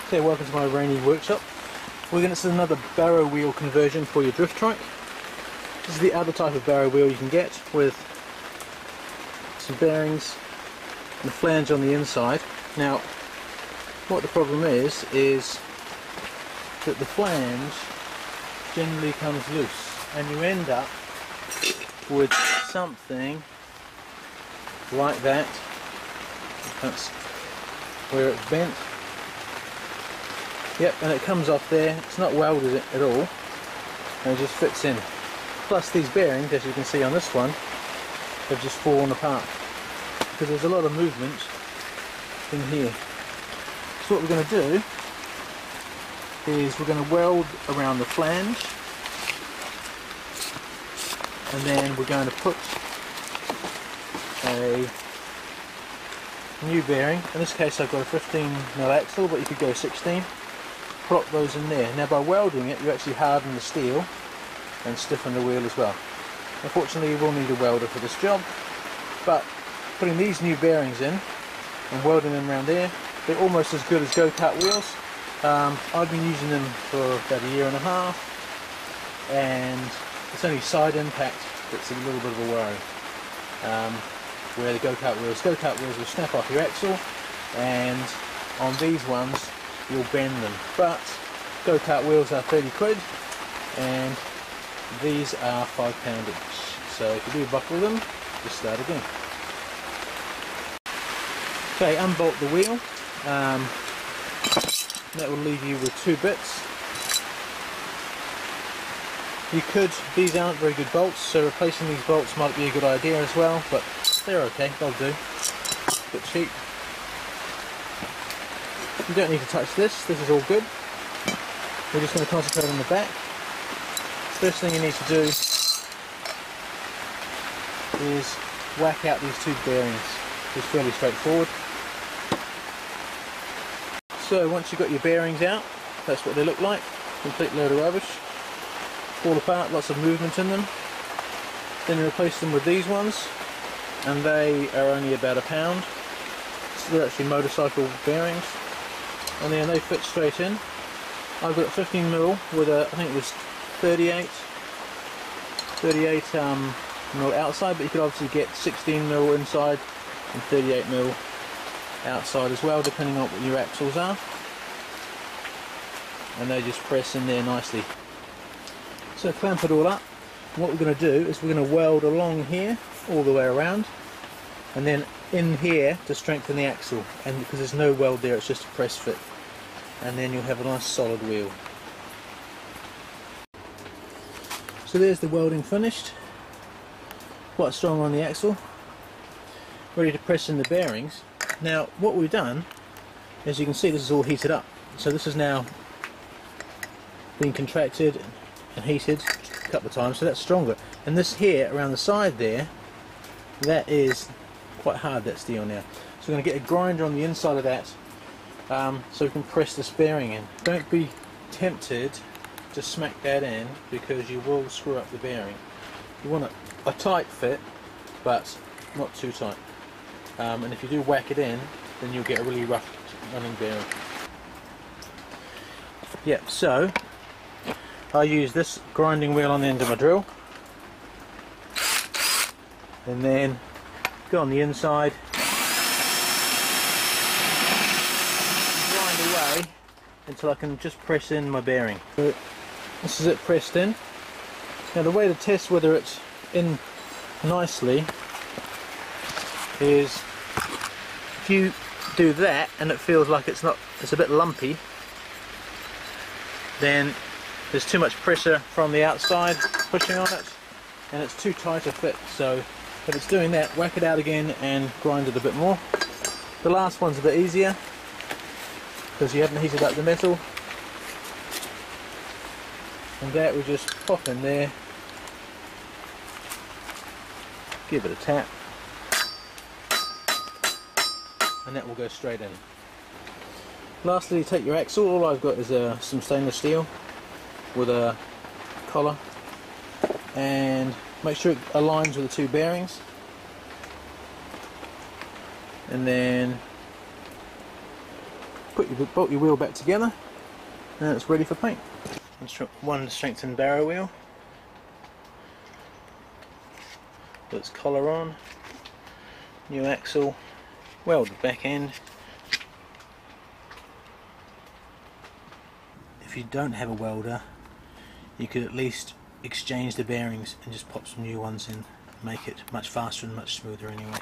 Okay, welcome to my rainy workshop. This is another Barrow wheel conversion for your drift trike. This is the other type of Barrow wheel you can get with some bearings and a flange on the inside. Now, what the problem is that the flange generally comes loose and you end up with something like that. That's where it's bent. Yep, and it comes off there. It's not welded at all, and it just fits in. Plus these bearings, as you can see on this one, have just fallen apart because there's a lot of movement in here. So what we're going to do is we're going to weld around the flange, and then we're going to put a new bearing. In this case I've got a 15mm axle, but you could go 16. Plop those in there. Now by welding it you actually harden the steel and stiffen the wheel as well. Unfortunately you will need a welder for this job, but putting these new bearings in and welding them around there, they're almost as good as go-kart wheels. I've been using them for about a year and a half, and it's only side impact that's a little bit of a worry. Where the go-kart wheels will snap off your axle, and on these ones you'll bend them. But go-kart wheels are 30 quid and these are £5 each. So if you do buckle them, just start again. Okay, unbolt the wheel. That will leave you with two bits. These aren't very good bolts, so replacing these bolts might be a good idea as well, but they're okay, they'll do. A bit cheap. You don't need to touch this is all good. We're just going to concentrate on the back. First thing you need to do is whack out these two bearings. It's fairly straightforward. So once you've got your bearings out, that's what they look like. Complete load of rubbish. Fall apart, lots of movement in them. Then you replace them with these ones, and they are only about £1. So they're actually motorcycle bearings, and then they fit straight in. I've got 15mm with a, I think it was 38 mil outside, but you could obviously get 16mm inside and 38mm outside as well, depending on what your axles are. And they just press in there nicely. So clamp it all up. And what we're going to do is we're going to weld along here all the way around, and then in here to strengthen the axle, and because there's no weld there, it's just a press fit, and then you'll have a nice solid wheel. So there's the welding finished, quite strong on the axle, ready to press in the bearings. Now what we've done, as you can see, this is all heated up, so this is now being contracted and heated a couple of times, so that's stronger. And this here around the side there, that is quite hard, that steel now. So we're going to get a grinder on the inside of that, so we can press this bearing in. Don't be tempted to smack that in, because you will screw up the bearing. You want a tight fit, but not too tight. And if you do whack it in, then you'll get a really rough running bearing. Yep, so I use this grinding wheel on the end of my drill, and then go on the inside, grind away until I can just press in my bearing. So this is it pressed in. Now the way to test whether it's in nicely is if you do that and it feels like it's a bit lumpy, then there's too much pressure from the outside pushing on it and it's too tight a fit. So if it's doing that, whack it out again and grind it a bit more. The last one's a bit easier because you haven't heated up the metal, and that will just pop in there, give it a tap, and that will go straight in. Lastly, you take your axle. All I've got is some stainless steel with a collar, and make sure it aligns with the two bearings, and then bolt your wheel back together, and it's ready for paint. One strengthened Barrow wheel, put its collar on, new axle, weld the back end. If you don't have a welder, you could at least exchange the bearings and just pop some new ones in, make it much faster and much smoother anyway.